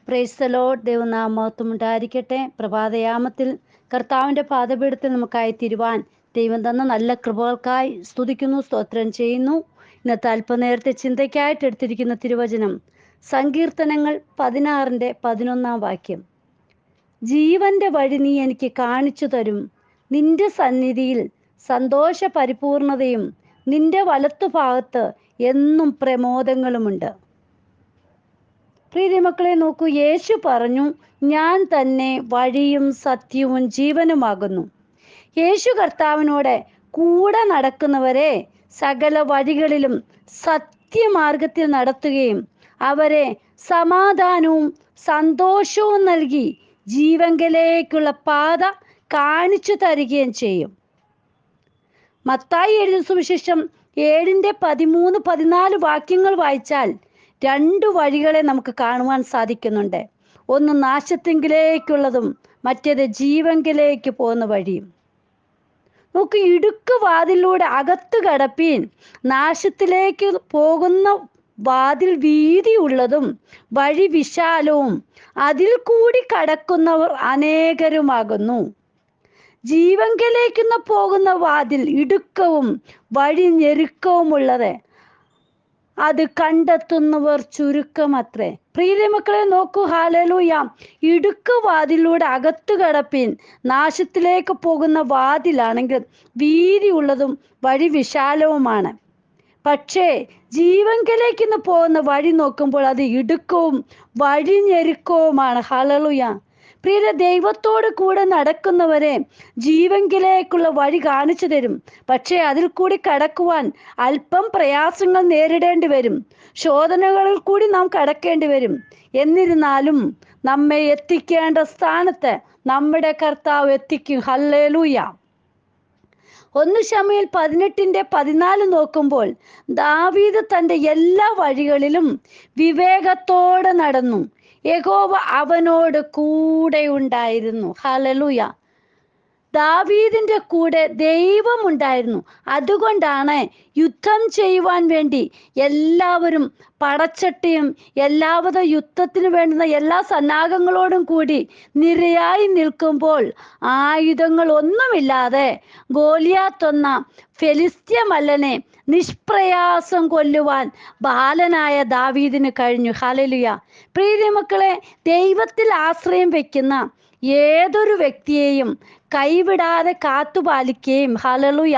Praise the Lord. ദൈവനാമം ഉണ്ടായിരിക്കട്ടെ. പ്രഭാതയാമത്തിൽ കർത്താവിൻ്റെ പാദപീഠത്തിൽ നമുക്കായി തിരുവാൻ ദൈവം തന്ന നല്ല കൃപകൾക്കായി സ്തുതിക്കുന്നു, സ്തോത്രം ചെയ്യുന്നു. ഇന്നത്തെ അല്പനേരത്തെ ചിന്തയ്ക്കായിട്ട് എടുത്തിരിക്കുന്ന തിരുവചനം സങ്കീർത്തനങ്ങൾ 16:11. ജീവന്റെ വഴി നീ എനിക്ക് കാണിച്ചു തരും, നിന്റെ സന്നിധിയിൽ സന്തോഷ പരിപൂർണതയും നിന്റെ വലത്തുഭാഗത്ത് എന്നും പ്രമോദങ്ങളുമുണ്ട്. പ്രിയ മക്കളെ നോക്കൂ, യേശു പറഞ്ഞു, ഞാൻ തന്നെ വഴിയും സത്യവും ജീവനുമാകുന്നു. യേശു കർത്താവിനോട് കൂടെ നടക്കുന്നവരെ സകല വഴികളിലും സത്യമാർഗത്തിൽ നടത്തുകയും അവരെ സമാധാനവും സന്തോഷവും നൽകി ജീവങ്കലേക്കുള്ള പാത കാണിച്ചു തരികയും ചെയ്യും. മത്തായി എഴുതിയ സുവിശേഷം 7:13-14 വാക്യങ്ങൾ വായിച്ചാൽ 2 വഴികളെ നമുക്ക് കാണുവാൻ സാധിക്കുന്നുണ്ട്. ഒന്ന് നാശത്തെങ്കിലേക്കുള്ളതും മറ്റേത് ജീവങ്കിലേക്ക് പോകുന്ന വഴിയും. നമുക്ക് ഇടുക്ക് വാതിലൂടെ അകത്ത് കടപ്പീൻ, നാശത്തിലേക്ക് പോകുന്ന വാതിൽ വീതിയുള്ളതും വഴി വിശാലവും അതിൽ കൂടി കടക്കുന്നവർ അനേകരുമാകുന്നു. ജീവങ്കിലേക്ക് പോകുന്ന വാതിൽ ഇടുക്കവും വഴി ഞെരുക്കവുമുള്ളത്, അത് കണ്ടെത്തുന്നവർ ചുരുക്കമത്രേ. പ്രിയ മക്കളെ നോക്കൂ, ഹല്ലേലൂയ. ഇടുക്ക് വാതിലൂടെ അകത്ത് കടപ്പിൻ, നാശത്തിലേക്ക് പോകുന്ന വാതിലാണെങ്കിൽ വീതിയുള്ളതും വഴി വിശാലവുമാണ്. പക്ഷേ ജീവങ്കിലേക്ക് പോകുന്ന വഴി നോക്കുമ്പോൾ അത് ഇടുക്കവും വഴി ഞെരുക്കവുമാണ്. ഹല്ലേലൂയ. പ്രിയ, ദൈവത്തോട് കൂടെ നടക്കുന്നവരെ ജീവങ്കിലേക്കുള്ള വഴി കാണിച്ചു തരും. പക്ഷേ അതിൽ കൂടി കടക്കുവാൻ അല്പം പ്രയാസങ്ങൾ നേരിടേണ്ടി വരും, ശോധനകളിൽ കൂടി നാം കടക്കേണ്ടി വരും. എന്നിരുന്നാലും നമ്മെ എത്തിക്കേണ്ട സ്ഥാനത്ത് നമ്മുടെ കർത്താവ് എത്തിക്കും. ഹല്ലേലൂയ. 1 ശമൂവേൽ 18:14 നോക്കുമ്പോൾ ദാവീദ് തൻ്റെ എല്ലാ വഴികളിലും വിവേകത്തോടെ നടന്നു, യഹോവ അവനോട് കൂടെ ഉണ്ടായിരുന്നു. ഹല്ലേലൂയ. ദാവീദിന്റെ കൂടെ ദൈവം ഉണ്ടായിരുന്നു. അതുകൊണ്ടാണ് യുദ്ധം ചെയ്യുവാൻ വേണ്ടി എല്ലാവരും പടച്ചട്ടിയും എല്ലാവിധ യുദ്ധത്തിന് വേണ്ടുന്ന എല്ലാ സന്നാഹങ്ങളോടും കൂടി നിരയായി നിൽക്കുമ്പോൾ ആയുധങ്ങൾ ഒന്നുമില്ലാതെ ഗോലിയാത്ത് എന്ന ഫെലിസ്ത്യ മല്ലനെ നിഷ്പ്രയാസം കൊല്ലുവാൻ ബാലനായ ദാവീദിന് കഴിഞ്ഞു. ഹല്ലേലൂയ. പ്രിയ മക്കളെ, ദൈവത്തിൽ ആശ്രയം വെക്കുന്ന ഏതൊരു വ്യക്തിയെയും കൈവിടാതെ കാത്തുപാലിക്കുകയും ഹല്ലേലൂയ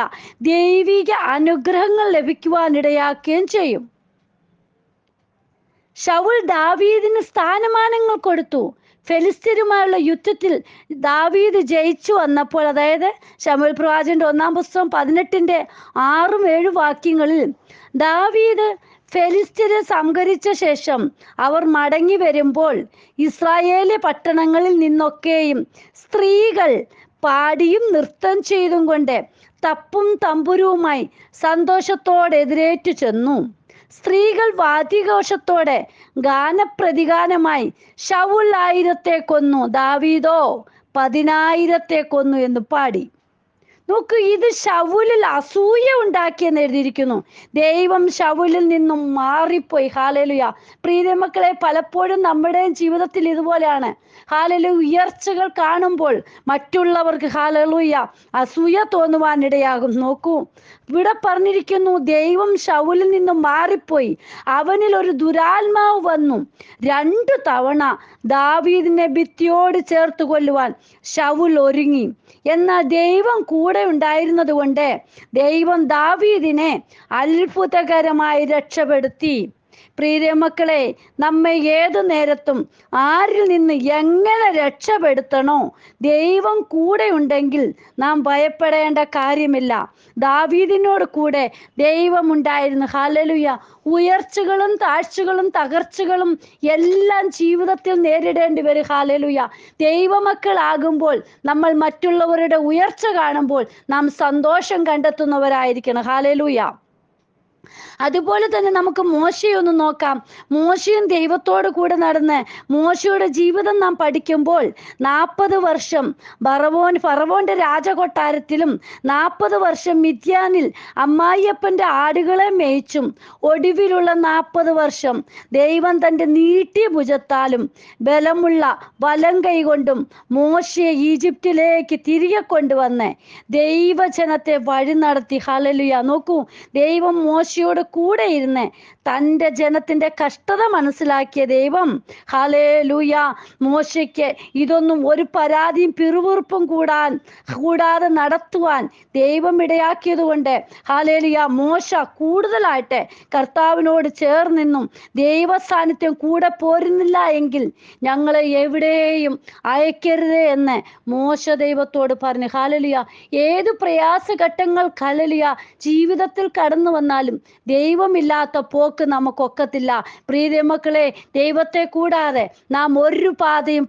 ദൈവിക അനുഗ്രഹങ്ങൾ ലഭിക്കുവാനിടയാക്കുകയും ചെയ്യും. ശൗൽ ദാവീദിന് സ്ഥാനമാനങ്ങൾ കൊടുത്തു. ഫെലിസ്ത്യരുമായുള്ള യുദ്ധത്തിൽ ദാവീദ് ജയിച്ചു വന്നപ്പോൾ, അതായത് ശമൂവേൽ പ്രവാചകന്റെ 1-ാം പുസ്തകം 18:6-7 വാക്യങ്ങളിൽ ദാവീദ് ഫെലിസ്ത്യരെ സംഹരിച്ച ശേഷം അവർ മടങ്ങി വരുമ്പോൾ ഇസ്രായേലി പട്ടണങ്ങളിൽ നിന്നൊക്കെയും സ്ത്രീകൾ പാടിയും നൃത്തം ചെയ്തും കൊണ്ട് തപ്പും തമ്പുരുവുമായി സന്തോഷത്തോടെ എതിരേറ്റു ചെന്നു. സ്ത്രീകൾ വാദ്യഘോഷത്തോടെ ഗാനപ്രതിഗാനമായി ശൗൽ 1000 കൊന്നു, ദാവീദോ 10,000 കൊന്നു എന്ന് പാടി. നോക്കൂ, ഇത് ശൗലിൽ അസൂയ ഉണ്ടാക്കിയെന്ന് എഴുതിയിരിക്കുന്നു. ദൈവം ശൗലിൽ നിന്നും മാറിപ്പോയി. ഹല്ലേലൂയ. പ്രിയ മക്കളെ, പലപ്പോഴും നമ്മുടെ ജീവിതത്തിൽ ഇതുപോലെയാണ്. ഹല്ലേലൂയ. ഉയർച്ചകൾ കാണുമ്പോൾ മറ്റുള്ളവർക്ക് ഹല്ലേലൂയ അസൂയ തോന്നുവാനിടയാകും. നോക്കൂ, ഇവിടെ പറഞ്ഞിരിക്കുന്നു, ദൈവം ശൗലിൽ നിന്നും മാറിപ്പോയി, അവനിൽ ഒരു ദുരാത്മാവ് വന്നു. 2 തവണ ദാവീദിനെ ഭിത്തിയോട് ചേർത്ത് കൊല്ലുവാൻ ശൗൽ ഒരുങ്ങി. എന്നാൽ ദൈവം കൂടെ ഉണ്ടായിരുന്നത് കൊണ്ട് ദൈവം ദാവീദിനെ അത്ഭുതകരമായി രക്ഷപ്പെടുത്തി. പ്രിയ മക്കളെ, നമ്മെ ഏതു നേരത്തും ആരിൽ നിന്ന് എങ്ങനെ രക്ഷപ്പെടുത്തണോ ദൈവം കൂടെ ഉണ്ടെങ്കിൽ നാം ഭയപ്പെടേണ്ട കാര്യമില്ല. ദാവീദിനോട് കൂടെ ദൈവം ഉണ്ടായിരുന്നു. ഹല്ലേലൂയ. ഉയർച്ചകളും താഴ്ചകളും തകർച്ചകളും എല്ലാം ജീവിതത്തിൽ നേരിടേണ്ടി വരും. ഹല്ലേലൂയ. ദൈവമക്കളാകുമ്പോൾ നമ്മൾ മറ്റുള്ളവരുടെ ഉയർച്ച കാണുമ്പോൾ നാം സന്തോഷം കണ്ടെത്തുന്നവരായിരിക്കണം. ഹല്ലേലൂയ. അതുപോലെ തന്നെ നമുക്ക് മോശയെ ഒന്ന് നോക്കാം. മോശയും ദൈവത്തോട് കൂടെ നടന്ന് മോശയുടെ ജീവിതം നാം പഠിക്കുമ്പോൾ 40 വർഷം ഫറവോന്റെ രാജകൊട്ടാരത്തിലും 40 വർഷം മിദ്യാനിൽ അമ്മായിയപ്പന്റെ ആടുകളെ മേയിച്ചും ഒടുവിലുള്ള 40 വർഷം ദൈവം തൻ്റെ നീട്ടിയ ഭുജത്താലും ബലമുള്ള വലം കൈകൊണ്ടും മോശയെ ഈജിപ്തിലേക്ക് തിരികെ കൊണ്ടുവന്ന് ദൈവജനത്തെ വഴി നടത്തി. ഹല്ലേലൂയ. നോക്കൂ, ദൈവം മോശയോട് കൂടെ ഇരുന്ന് തൻ്റെ ജനത്തിൻ്റെ കഷ്ടത മനസ്സിലാക്കിയ ദൈവം ഹല്ലേലൂയ മോശയ്ക്ക് ഇതൊന്നും ഒരു പരാതിയും പിറുപിറുപ്പും കൂടാതെ നടത്തുവാൻ ദൈവം ഇടയാക്കിയത് കൊണ്ട് ഹല്ലേലൂയ മോശ കൂടുതലായിട്ട് കർത്താവിനോട് ചേർന്നിന്നും ദൈവ സാന്നിധ്യം കൂടെ പോരുന്നില്ല എങ്കിൽ ഞങ്ങളെ എവിടെയും അയക്കരുതേ എന്ന് മോശ ദൈവത്തോട് പറഞ്ഞു. ഹല്ലേലൂയ. ഏത് പ്രയാസഘട്ടങ്ങൾ ഹല്ലേലൂയ ജീവിതത്തിൽ കടന്നു വന്നാലും ദൈവമില്ലാത്ത പോക്ക് നമുക്കൊക്കത്തില്ല. പ്രിയ മക്കളെ, ദൈവത്തെ കൂടാതെ നാം ഒരു പാതയും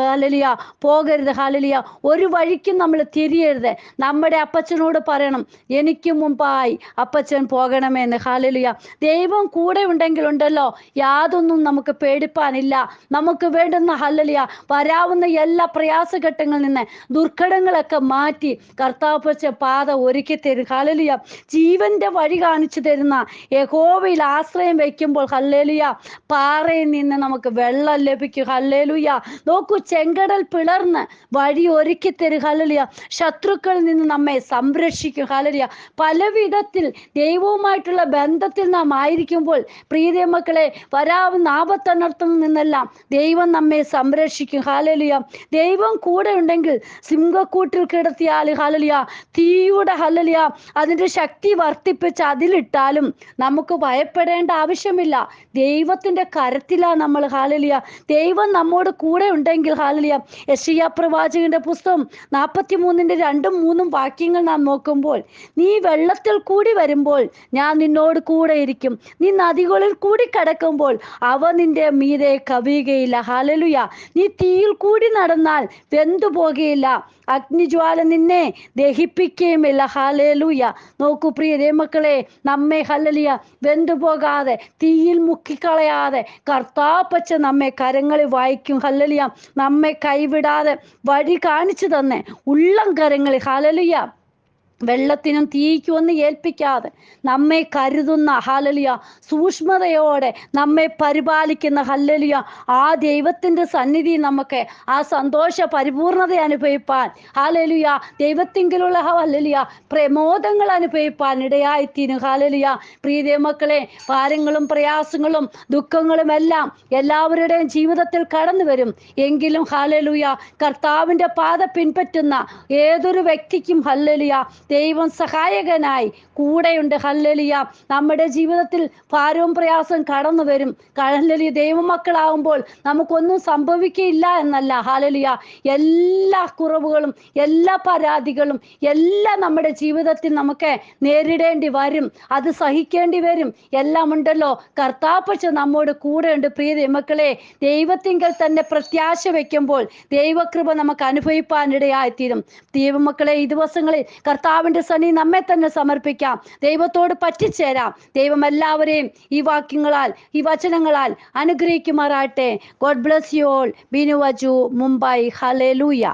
ഹല്ലേലൂയ പോകരുത്. ഹല്ലേലൂയ. ഒരു വഴിക്കും നമ്മൾ തിരിയരുത്. നമ്മുടെ അപ്പച്ചനോട് പറയണം, എനിക്ക് മുമ്പായി അപ്പച്ചൻ പോകണമെന്ന്. ഹല്ലേലൂയ. ദൈവം കൂടെ ഉണ്ടെങ്കിൽ ഉണ്ടല്ലോ യാതൊന്നും നമുക്ക് പേടിപ്പാനില്ല. നമുക്ക് വേണ്ടുന്ന ഹല്ലേലൂയ വരാവുന്ന എല്ലാ പ്രയാസഘട്ടങ്ങളിൽ നിന്ന് ദുർഘടങ്ങളൊക്കെ മാറ്റി കർത്താപ്പച്ച പാത ഒരുക്കി തരും. ഹല്ലേലൂയ. ജീവന്റെ വഴി കാണിച്ചു തരുന്ന യഹോവയിൽ ആശ്രയം വയ്ക്കുമ്പോൾ ഹല്ലേലൂയ പാറയിൽ നിന്ന് നമുക്ക് വെള്ളം ലഭിക്കും. ഹല്ലേലൂയ. നോക്കൂ, ചെങ്കടൽ പിളർന്ന് വഴി ഒരുക്കി തരും. ഹല്ലേലൂയ. ശത്രുക്കളിൽ നിന്ന് നമ്മെ സംരക്ഷിക്കും. ഹല്ലേലൂയ. പല വിധത്തിൽ ദൈവവുമായിട്ടുള്ള ബന്ധത്തിൽ നാം ആയിരിക്കുമ്പോൾ പ്രിയ മക്കളെ വരാവുന്ന ആപത്തനർത്ഥത്തിൽ നിന്നെല്ലാം ദൈവം നമ്മെ സംരക്ഷിക്കും. ഹല്ലേലൂയ. ദൈവം കൂടെ ഉണ്ടെങ്കിൽ സിംഹക്കൂട്ടിൽ കിടത്തിയാൽ ഹല്ലേലൂയ തീയുടെ ഹല്ലേലൂയ അതിൻ്റെ ശക്തി വർദ്ധിപ്പിച്ച് അതിലിട്ടാലും നമുക്ക് ഭയപ്പെടേണ്ട ആവശ്യമില്ല. ദൈവത്തിൻ്റെ കരത്തിലാണ് നമ്മൾ. ഹല്ലേലൂയ. ദൈവം നമ്മോട് കൂടെ ഉണ്ടെങ്കിൽ ഹല്ലേലൂയ. യെശയ്യാ പ്രവാചകന്റെ പുസ്തകം 43:2-3 വാക്യങ്ങൾ നാം നോക്കുമ്പോൾ, നീ വെള്ളത്തിൽ കൂടി വരുമ്പോൾ ഞാൻ നിന്നോട് കൂടെ ഇരിക്കും, നീ നദികളിൽ കൂടി കടക്കുമ്പോൾ അവ നിന്റെ മീതെ കവിയുകയില്ല. ഹല്ലേലൂയ. നീ തീയിൽ കൂടി നടന്നാൽ വെന്തു പോകുകയില്ല, അഗ്നിജ്വാല നിന്നെ ദഹിപ്പിക്കുകയുമില്ല. ഹല്ലേലൂയ. നോക്കൂ പ്രിയ മക്കളെ, നമ്മെ ഹല്ലേലൂയ വെന്തുപോകാതെ തീയിൽ മുക്കിക്കളയാതെ കർത്താപ്പച്ച നമ്മെ കരങ്ങളിൽ വായിക്കും. ഹല്ലേലൂയ. നമ്മെ കൈവിടാതെ വഴി കാണിച്ചു തന്നെ ഉള്ളം കരങ്ങളിൽ ഹല്ലേലൂയ വെള്ളത്തിനും തീയ്ക്കും ഒന്നും ഏൽപ്പിക്കാതെ നമ്മെ കരുതുന്ന ഹല്ലേലൂയ സൂക്ഷ്മതയോടെ നമ്മെ പരിപാലിക്കുന്ന ഹല്ലേലൂയ ആ ദൈവത്തിൻ്റെ സന്നിധി നമുക്ക് ആ സന്തോഷ പരിപൂർണത അനുഭവിപ്പാൻ ഹല്ലേലൂയ ദൈവത്തിങ്കിലുള്ള ഹല്ലേലൂയ പ്രമോദങ്ങൾ അനുഭവിപ്പാൻ ഇടയായിത്തീരും. ഹല്ലേലൂയ. പ്രിയ മക്കളെ, ഭാരങ്ങളും പ്രയാസങ്ങളും ദുഃഖങ്ങളും എല്ലാം എല്ലാവരുടെയും ജീവിതത്തിൽ കടന്നു വരും. എങ്കിലും ഹല്ലേലൂയ കർത്താവിൻ്റെ പാത പിൻപറ്റുന്ന ഏതൊരു വ്യക്തിക്കും ഹല്ലേലൂയ ദൈവം സഹായകനായി കൂടെയുണ്ട്. ഹല്ലേലൂയ. നമ്മുടെ ജീവിതത്തിൽ ഭാരവും പ്രയാസം കടന്നു വരും. ഹല്ലേലൂയ. ദൈവമക്കളാകുമ്പോൾ നമുക്കൊന്നും സംഭവിക്കില്ല എന്നല്ല. ഹല്ലേലൂയ. എല്ലാ കുറവുകളും എല്ലാ പരാതികളും എല്ലാം നമ്മുടെ ജീവിതത്തിൽ നമുക്ക് നേരിടേണ്ടി വരും, അത് സഹിക്കേണ്ടി വരും. എല്ലാം ഉണ്ടല്ലോ കർത്താപ്പച്ച നമ്മോട് കൂടെയുണ്ട്. പ്രിയ മക്കളെ, ദൈവത്തിങ്കൽ തന്നെ പ്രത്യാശ വയ്ക്കുമ്പോൾ ദൈവകൃപ നമുക്ക് അനുഭവിപ്പാനിടയായിത്തീരും. ദൈവമക്കളെ, ഈ ദിവസങ്ങളിൽ കർത്താവിൻ്റെ സന്നി നമ്മെ തന്നെ സമർപ്പിക്കാം, ദൈവത്തോട് പറ്റിച്ചേരാം. ദൈവം എല്ലാവരെയും ഈ വാക്യങ്ങളാൽ ഈ വചനങ്ങളാൽ അനുഗ്രഹിക്കുമാറാട്ടെ. God bless you all. Binu Vaju, Mumbai. Hallelujah.